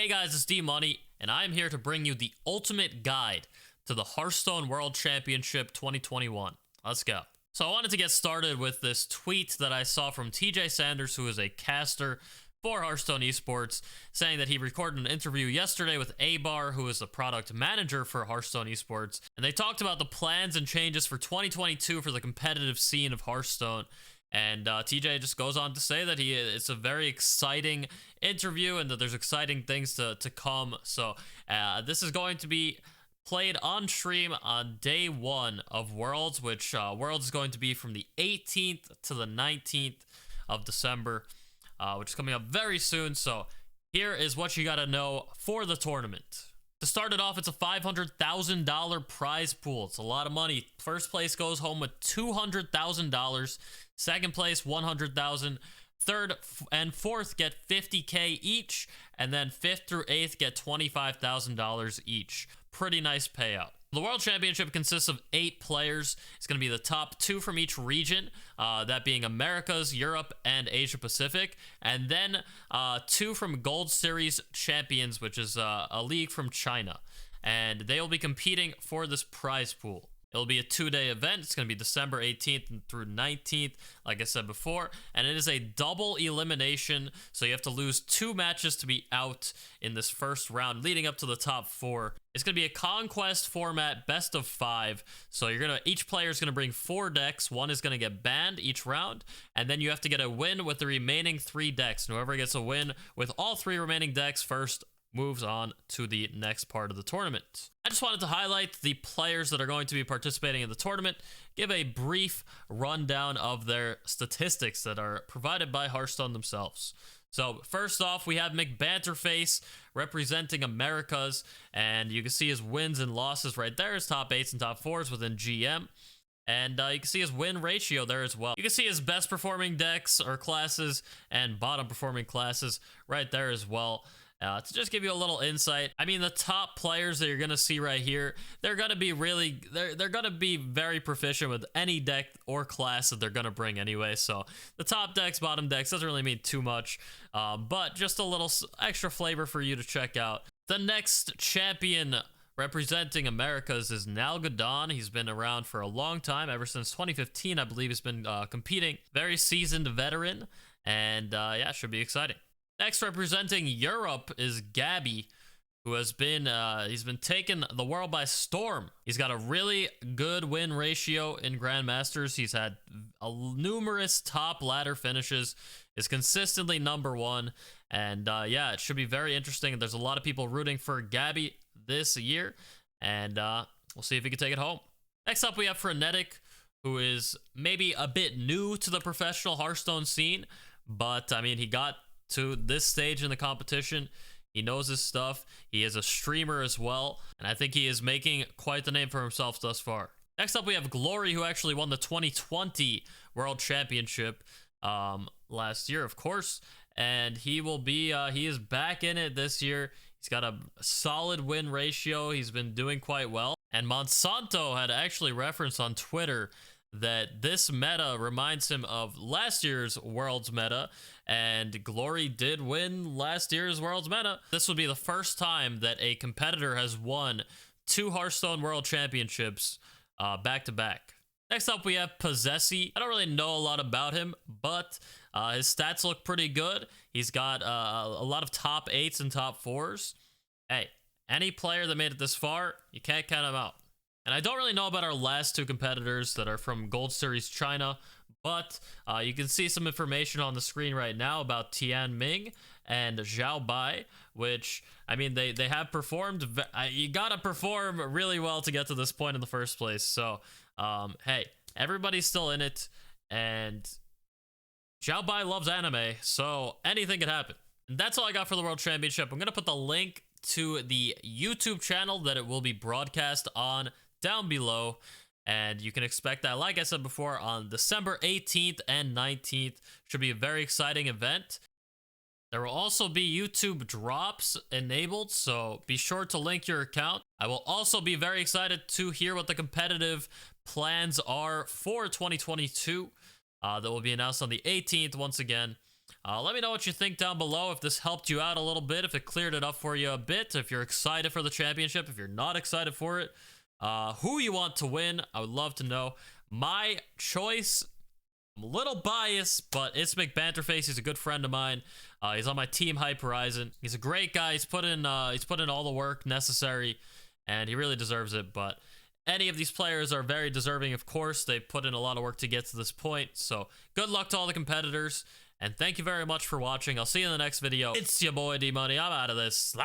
Hey guys, it's D-Money, and I'm here to bring you the ultimate guide to the Hearthstone World Championship 2021. Let's go. So I wanted to get started with this tweet that I saw from TJ Sanders, who is a caster for Hearthstone Esports, saying that he recorded an interview yesterday with A-Bar, who is the product manager for Hearthstone Esports, and they talked about the plans and changes for 2022 for the competitive scene of Hearthstone. And TJ just goes on to say that it's a very exciting interview and that there's exciting things to come. So this is going to be played on stream on day one of Worlds, which Worlds is going to be from the 18th to the 19th of December, which is coming up very soon. So here is what you got to know for the tournament. To start it off, it's a $500,000 prize pool. It's a lot of money. First place goes home with $200,000. Second place, $100,000. Third and fourth get $50K each, and then fifth through eighth get $25,000 each. Pretty nice payout. The World Championship consists of 8 players. It's going to be the top 2 from each region, that being Americas, Europe, and Asia Pacific, and then 2 from Gold Series champions, which is a league from China, and they will be competing for this prize pool. It'll be a 2-day event. It's going to be December 18th through 19th, like I said before, and it is a double elimination, so you have to lose 2 matches to be out in this first round, leading up to the top 4. It's going to be a conquest format, best of 5, so each player is going to bring 4 decks. One is going to get banned each round, and then you have to get a win with the remaining 3 decks. And whoever gets a win with all 3 remaining decks first moves on to the next part of the tournament. I just wanted to highlight the players that are going to be participating in the tournament, give a brief rundown of their statistics that are provided by Hearthstone themselves. So first off, we have McBanterface representing Americas, and you can see his wins and losses right there, his top 8s and top 4s within GM. And you can see his win ratio there as well. You can see his best performing decks or classes and bottom performing classes right there as well. To just give you a little insight, I mean, the top players that you're going to see right here, they're going to be they're going to be very proficient with any deck or class that they're going to bring anyway. So the top decks, bottom decks doesn't really mean too much, but just a little extra flavor for you to check out. The next champion representing Americas is Nalgadon. He's been around for a long time, ever since 2015, I believe he's been competing. Very seasoned veteran, and yeah, should be exciting. Next, representing Europe is Gabby, who has been he's been taking the world by storm. He's got a really good win ratio in Grandmasters. He's had numerous top ladder finishes, is consistently #1, and yeah, it should be very interesting. There's a lot of people rooting for Gabby this year, and we'll see if he can take it home. Next up, we have Frenetic, who is maybe a bit new to the professional Hearthstone scene, but I mean, he got to this stage in the competition. He knows his stuff. He is a streamer as well, and I think he is making quite the name for himself thus far. Next up, we have Glory, who actually won the 2020 World Championship last year, of course, and he is back in it this year. He's got a solid win ratio. He's been doing quite well, and Monsanto had actually referenced on Twitter that this meta reminds him of last year's Worlds meta, and Glory did win last year's Worlds meta. This would be the first time that a competitor has won 2 Hearthstone World Championships back-to-back. Next up, we have Possessi. I don't really know a lot about him, but his stats look pretty good. He's got a lot of top 8s and top 4s. Hey, any player that made it this far, you can't count him out. And I don't really know about our last 2 competitors that are from Gold Series China, but you can see some information on the screen right now about Tian Ming and Zhao Bai, which, I mean, they have performed. You gotta perform really well to get to this point in the first place. So, hey, everybody's still in it, and Zhao Bai loves anime, so anything could happen. And that's all I got for the World Championship. I'm gonna put the link to the YouTube channel that it will be broadcast on down below, and you can expect that, like I said before, on December 18th and 19th. Should be a very exciting event. There will also be YouTube drops enabled, so be sure to link your account. I will also be very excited to hear what the competitive plans are for 2022. That will be announced on the 18th once again. Let me know what you think down below, if this helped you out a little bit, if it cleared it up for you a bit, if you're excited for the championship, if you're not excited for it, who you want to win. I would love to know. My choice, I'm a little biased, but it's McBanterface. He's a good friend of mine. He's on my team Hype Horizen. He's a great guy. He's put in all the work necessary, and he really deserves it. But any of these players are very deserving, of course. They've put in a lot of work to get to this point. So good luck to all the competitors, and thank you very much for watching. I'll see you in the next video. It's your boy D Money. I'm out of this.